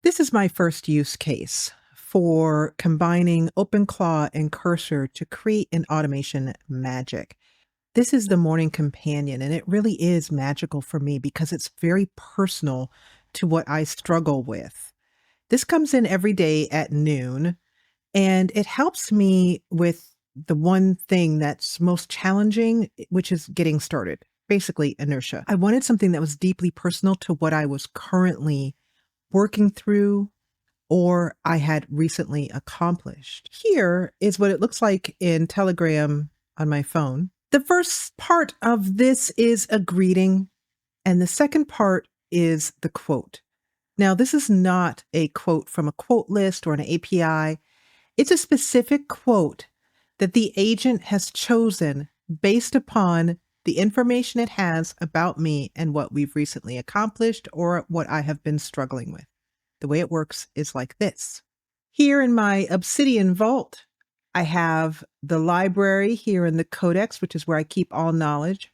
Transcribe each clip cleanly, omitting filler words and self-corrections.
This is my first use case for combining OpenClaw and Cursor to create an automation magic. This is the morning companion, and it really is magical for me because it's very personal to what I struggle with. This comes in every day at noon, and it helps me with the one thing that's most challenging, which is getting started, basically inertia. I wanted something that was deeply personal to what I was currently working through or I had recently accomplished. Here is what it looks like in Telegram on my phone. The first part of this is a greeting, and the second part is the quote. Now, this is not a quote from a quote list or an API. It's a specific quote that the agent has chosen based upon the information it has about me and what we've recently accomplished or what I have been struggling with. The way it works is like this. Here in my Obsidian vault, I have the library here in the codex, which is where I keep all knowledge.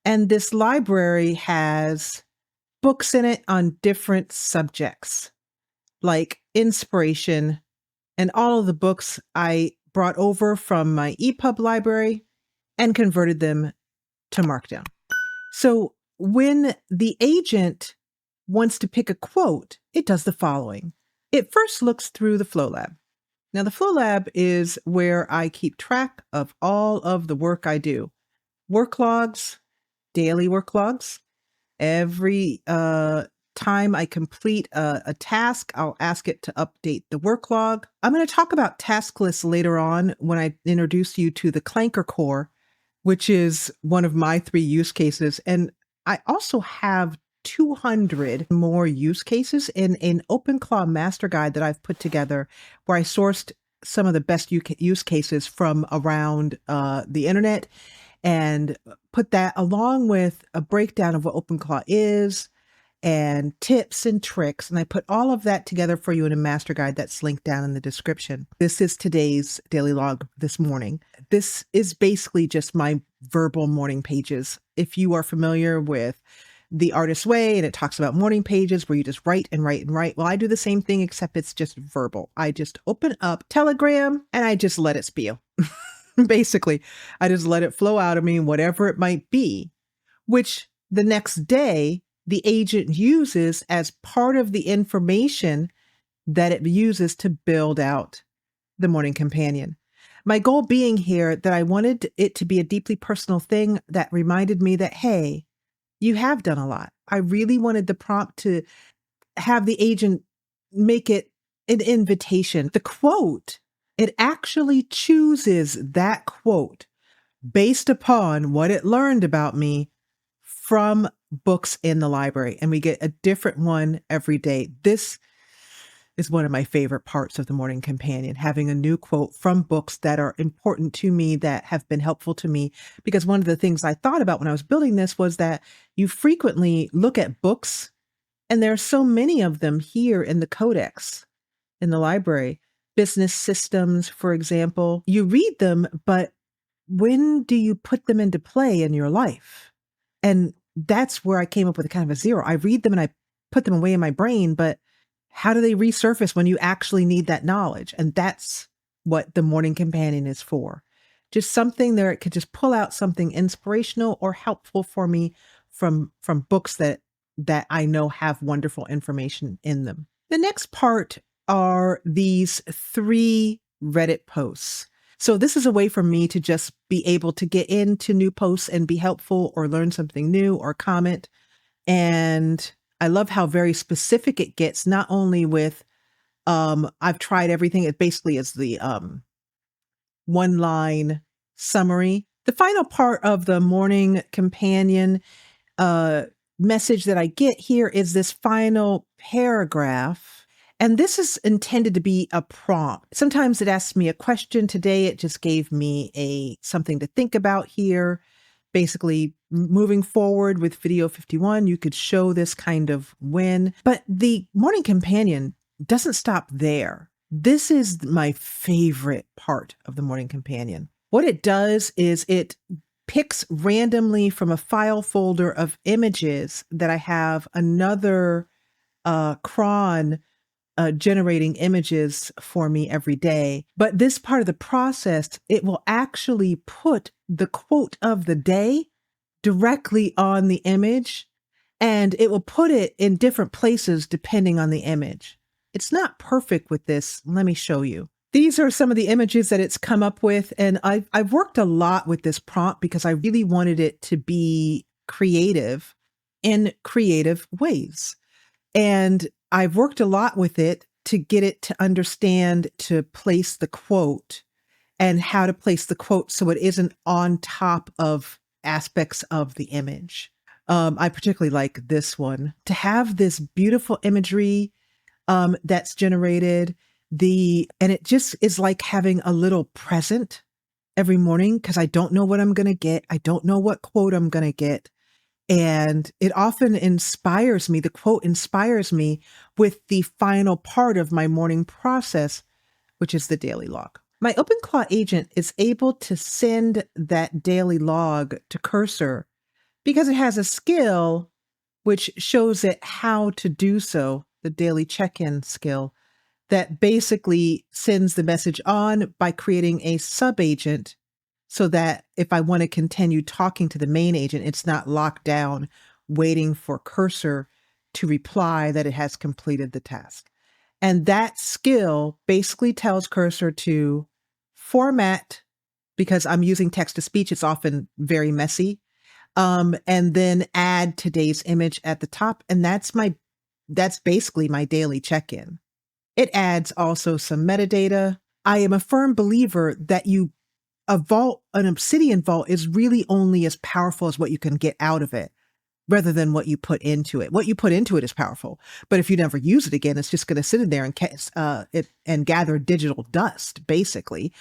And this library has books in it on different subjects, like inspiration, and all of the books I brought over from my EPUB library and converted them to Markdown. So when the agent wants to pick a quote, it does the following. It first looks through the Flow Lab. Now, the Flow Lab is where I keep track of all of the work I do. Work logs, daily work logs. Every time I complete a task, I'll ask it to update the work log. I'm going to talk about task lists later on when I introduce you to the Clanker core, which is one of my 3 use cases. And I also have 200 more use cases in an OpenClaw Master guide that I've put together where I sourced some of the best use cases from around the internet and put that along with a breakdown of what OpenClaw is and tips and tricks. And I put all of that together for you in a master guide that's linked down in the description. This is today's daily log this morning. This is basically just my verbal morning pages. If you are familiar with The Artist's Way and it talks about morning pages where you just write and write and write. Well, I do the same thing, except it's just verbal. I just open up Telegram and I just let it spew. Basically, I just let it flow out of me, whatever it might be, which the next day the agent uses as part of the information that it uses to build out the morning companion. My goal being here that I wanted it to be a deeply personal thing that reminded me that, hey, you have done a lot. I really wanted the prompt to have the agent make it an invitation. The quote, it actually chooses that quote based upon what it learned about me from books in the library. And we get a different one every day. This is one of my favorite parts of the Morning Companion, having a new quote from books that are important to me, that have been helpful to me. Because one of the things I thought about when I was building this was that you frequently look at books, and there are so many of them here in the codex, in the library. Business systems, for example, you read them, but when do you put them into play in your life? And that's where I came up with a kind of a zero. I read them and I put them away in my brain, but how do they resurface when you actually need that knowledge? And that's what the Morning Companion is for. Just something there, it could just pull out something inspirational or helpful for me from books that I know have wonderful information in them. The next part are these 3 Reddit posts. So this is a way for me to just be able to get into new posts and be helpful or learn something new or comment. And I love how very specific it gets, not only with, I've tried everything. It basically is the 1-line summary. The final part of the Morning Companion message that I get here is this final paragraph. And this is intended to be a prompt. Sometimes it asks me a question. Today, it just gave me something to think about here. Basically, moving forward with video 51, you could show this kind of win. But the Morning Companion doesn't stop there. This is my favorite part of the Morning Companion. What it does is it picks randomly from a file folder of images that I have another cron generating images for me every day. But this part of the process, it will actually put the quote of the day directly on the image, and it will put it in different places depending on the image. It's not perfect with this. Let me show you. These are some of the images that it's come up with, and I've worked a lot with this prompt because I really wanted it to be creative in creative ways. And I've worked a lot with it to get it to understand to place the quote and how to place the quote so it isn't on top of aspects of the image. I particularly like this one. To have this beautiful imagery that's generated, and it just is like having a little present every morning because I don't know what I'm going to get. I don't know what quote I'm going to get. And it often inspires me, the quote inspires me with the final part of my morning process, which is the daily log. My OpenClaw agent is able to send that daily log to Cursor because it has a skill which shows it how to do so, the daily check-in skill, that basically sends the message on by creating a sub-agent so that if I want to continue talking to the main agent, it's not locked down waiting for Cursor to reply that it has completed the task. And that skill basically tells Cursor to format, because I'm using text to speech, it's often very messy, and then add today's image at the top. And that's basically my daily check-in. It adds also some metadata. I am a firm believer that an Obsidian vault is really only as powerful as what you can get out of it, rather than what you put into it. What you put into it is powerful, but if you never use it again, it's just going to sit in there and gather digital dust, basically.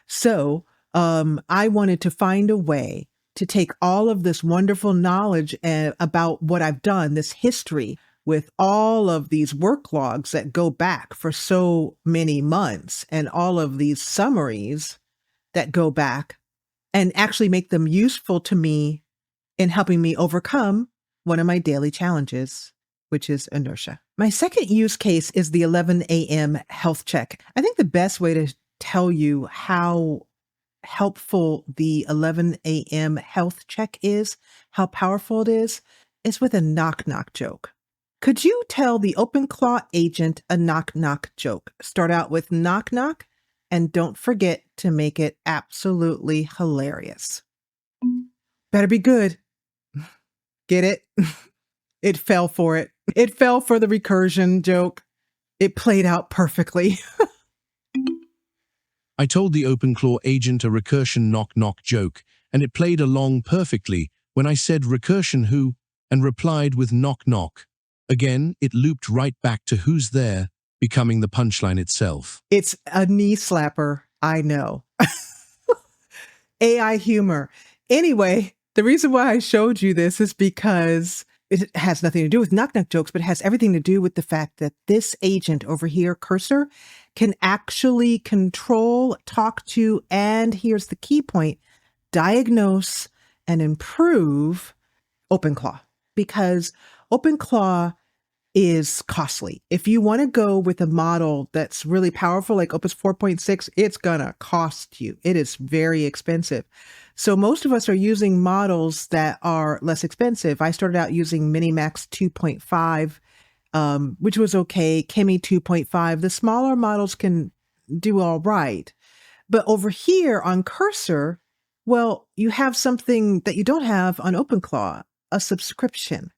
So I wanted to find a way to take all of this wonderful knowledge about what I've done, this history, with all of these work logs that go back for so many months, and all of these summaries that go back, and actually make them useful to me in helping me overcome one of my daily challenges, which is inertia. My second use case is the 11 a.m. health check. I think the best way to tell you how helpful the 11 a.m. health check is, how powerful it is with a knock-knock joke. Could you tell the OpenClaw agent a knock-knock joke? Start out with knock-knock, and don't forget to make it absolutely hilarious. Better be good. Get it? It fell for it. It fell for the recursion joke. It played out perfectly. I told the OpenClaw agent a recursion knock-knock joke, and it played along perfectly when I said recursion who, and replied with knock-knock. Again, it looped right back to who's there, becoming the punchline itself. It's a knee slapper, I know. AI humor. Anyway, the reason why I showed you this is because it has nothing to do with knock-knock jokes, but it has everything to do with the fact that this agent over here, Cursor, can actually control, talk to, and here's the key point, diagnose and improve OpenClaw. Because OpenClaw is costly. If you want to go with a model that's really powerful, like Opus 4.6, it's gonna cost you. It is very expensive. So most of us are using models that are less expensive. I started out using Minimax 2.5, which was okay. Chemi 2.5. The smaller models can do all right. But over here on Cursor, well, you have something that you don't have on OpenClaw, a subscription.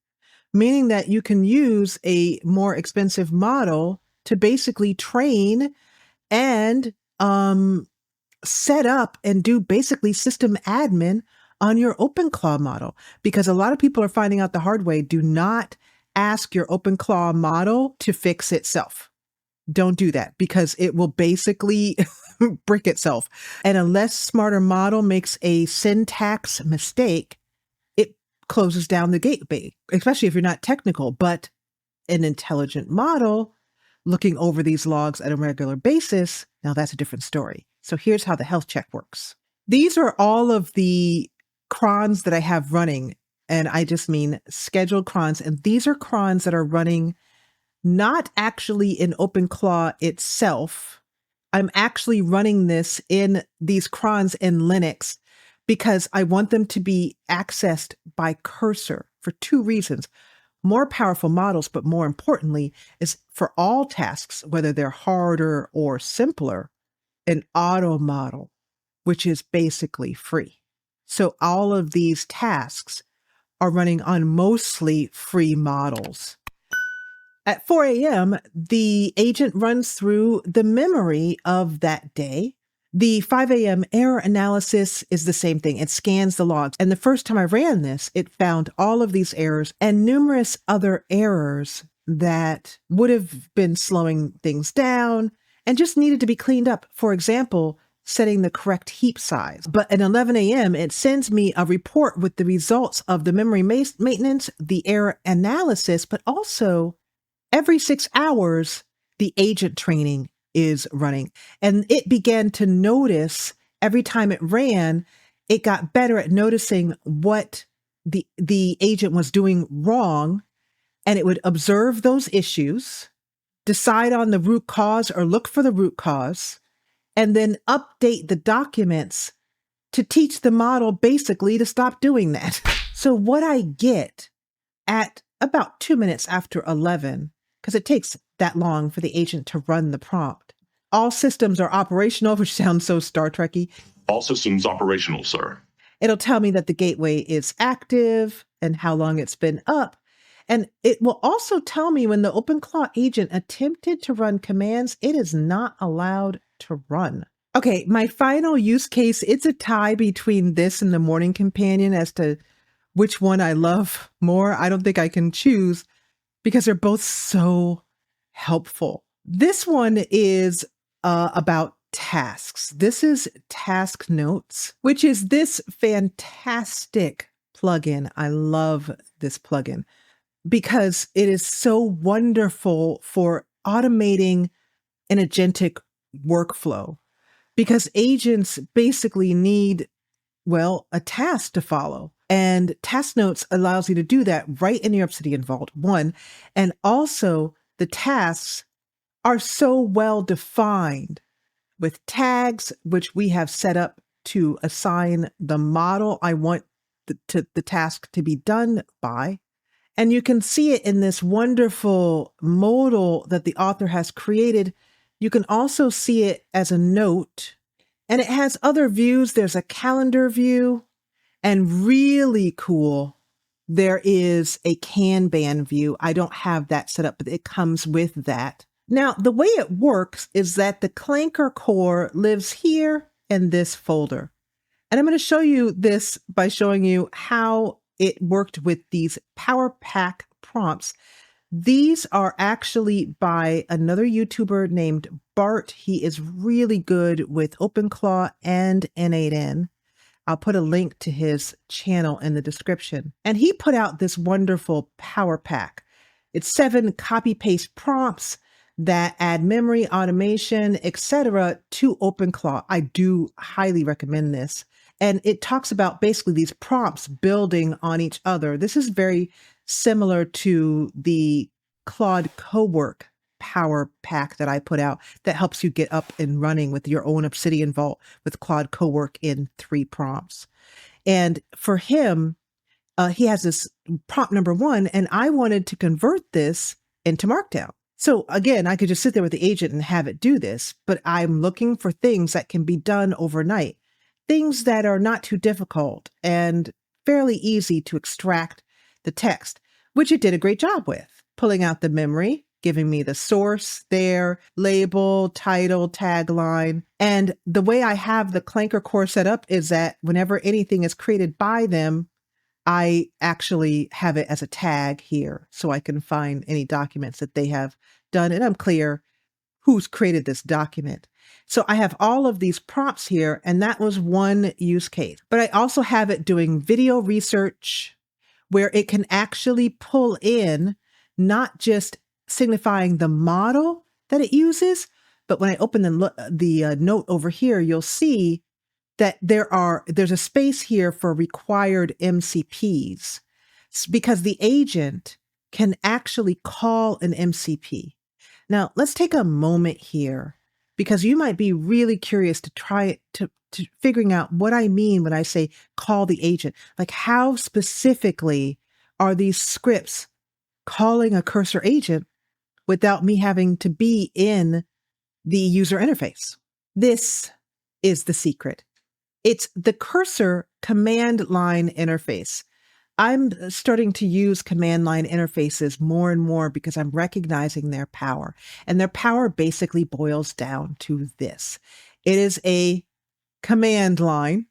Meaning that you can use a more expensive model to basically train and set up and do basically system admin on your OpenClaw model. Because a lot of people are finding out the hard way, do not ask your OpenClaw model to fix itself. Don't do that because it will basically brick itself. And unless smarter model makes a syntax mistake, closes down the gateway, especially if you're not technical. But an intelligent model looking over these logs at a regular basis, now that's a different story. So here's how the health check works. These are all of the crons that I have running, and I just mean scheduled crons. And these are crons that are running not actually in OpenClaw itself. I'm actually running this in these crons in Linux because I want them to be accessed by Cursor for two reasons. More powerful models, but more importantly, is for all tasks, whether they're harder or simpler, an auto model, which is basically free. So all of these tasks are running on mostly free models. At 4 a.m., the agent runs through the memory of that day. The 5 a.m. error analysis is the same thing. It scans the logs. And the first time I ran this, it found all of these errors and numerous other errors that would have been slowing things down and just needed to be cleaned up. For example, setting the correct heap size. But at 11 a.m., it sends me a report with the results of the memory maintenance, the error analysis, but also every 6 hours, the agent training is running. And it began to notice every time it ran, it got better at noticing what the agent was doing wrong. And it would observe those issues, decide on the root cause or look for the root cause, and then update the documents to teach the model basically to stop doing that. So what I get at about 2 minutes after 11, because it takes that long for the agent to run the prompt. All systems are operational, which sounds so Star Trek-y. All systems operational, sir. It'll tell me that the gateway is active and how long it's been up. And it will also tell me when the OpenClaw agent attempted to run commands, it is not allowed to run. Okay, my final use case, it's a tie between this and the Morning Companion as to which one I love more. I don't think I can choose because they're both so helpful. This one is about tasks. This is Task Notes, which is this fantastic plugin. I love this plugin because it is so wonderful for automating an agentic workflow, because agents basically need, well, a task to follow. And Task Notes allows you to do that right in your Obsidian Vault, one. And also the tasks are so well defined with tags, which we have set up to assign the model I want the task to be done by. And you can see it in this wonderful modal that the author has created. You can also see it as a note, and it has other views. There's a calendar view, and really cool, there is a Kanban view. I don't have that set up, but it comes with that. Now, the way it works is that the Clanker core lives here in this folder. And I'm going to show you this by showing you how it worked with these Power Pack prompts. These are actually by another YouTuber named Bart. He is really good with OpenClaw and N8N. I'll put a link to his channel in the description. And he put out this wonderful Power Pack. It's 7 copy-paste prompts that add memory, automation, etc. to OpenClaw. I do highly recommend this. And it talks about basically these prompts building on each other. This is very similar to the Claude Cowork Power Pack that I put out that helps you get up and running with your own Obsidian Vault with Claude Cowork in 3 prompts. And for him, he has this prompt number 1, and I wanted to convert this into Markdown. So again, I could just sit there with the agent and have it do this, but I'm looking for things that can be done overnight, things that are not too difficult and fairly easy to extract the text, which it did a great job with, pulling out the memory, giving me the source there, label, title, tagline. And the way I have the Clanker core set up is that whenever anything is created by them, I actually have it as a tag here so I can find any documents that they have done. And I'm clear who's created this document. So I have all of these prompts here, and that was one use case. But I also have it doing video research where it can actually pull in not just signifying the model that it uses, but when I open the note over here, you'll see that there's a space here for required MCPs because the agent can actually call an MCP. Now, let's take a moment here because you might be really curious to try to figuring out what I mean when I say call the agent. Like, how specifically are these scripts calling a cursor agent without me having to be in the user interface? This is the secret. It's the cursor command line interface. I'm starting to use command line interfaces more and more because I'm recognizing their power. And their power basically boils down to this. It is a command line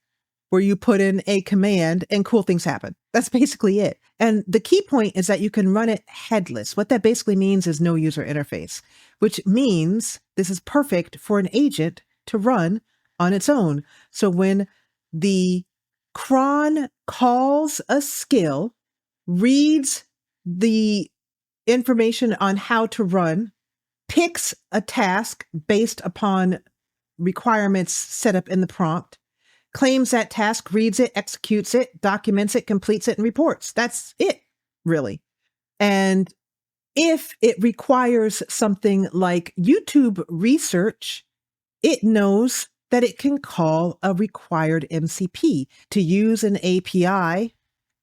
where you put in a command and cool things happen. That's basically it. And the key point is that you can run it headless. What that basically means is no user interface, which means this is perfect for an agent to run on its own. So when the cron calls a skill, reads the information on how to run, picks a task based upon requirements set up in the prompt, claims that task, reads it, executes it, documents it, completes it, and reports. That's it, really. And if it requires something like YouTube research, it knows that it can call a required MCP to use an API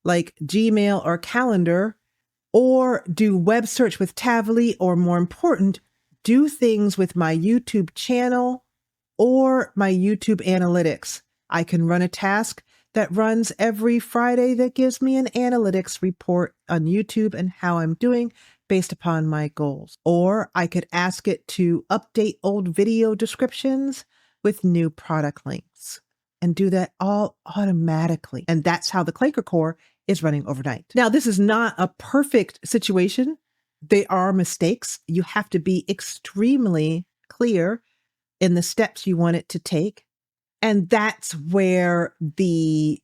like Gmail or Calendar, or do web search with Tavily, or more important, do things with my YouTube channel or my YouTube analytics. I can run a task that runs every Friday that gives me an analytics report on YouTube and how I'm doing based upon my goals. Or I could ask it to update old video descriptions with new product links and do that all automatically. And that's how the Clanker core is running overnight. Now, this is not a perfect situation. There are mistakes. You have to be extremely clear in the steps you want it to take. And that's where the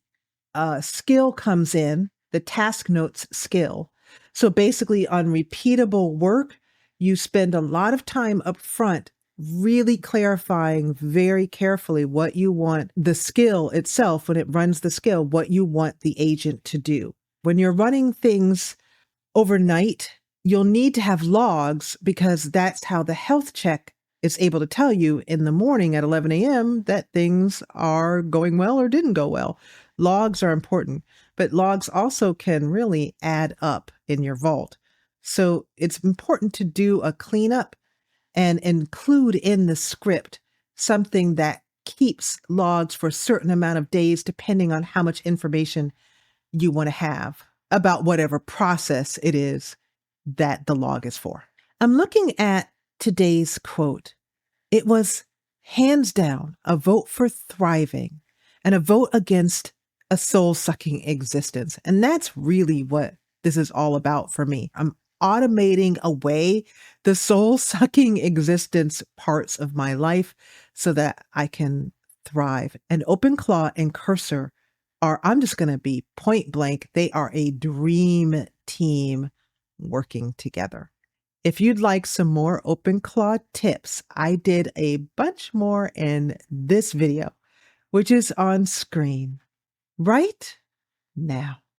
skill comes in, the task notes skill. So basically on repeatable work, you spend a lot of time up front really clarifying very carefully what you want the skill itself, when it runs the skill, what you want the agent to do. When you're running things overnight, you'll need to have logs because that's how the health check is able to tell you in the morning at 11 a.m. that things are going well or didn't go well. Logs are important, but logs also can really add up in your vault. So it's important to do a cleanup and include in the script something that keeps logs for a certain amount of days, depending on how much information you want to have about whatever process it is that the log is for. I'm looking at today's quote. It was hands down a vote for thriving and a vote against a soul-sucking existence. And that's really what this is all about for me. I'm automating away the soul-sucking existence parts of my life so that I can thrive. And OpenClaw and Cursor are, I'm just going to be point blank, they are a dream team working together. If you'd like some more OpenClaw tips, I did a bunch more in this video, which is on screen right now.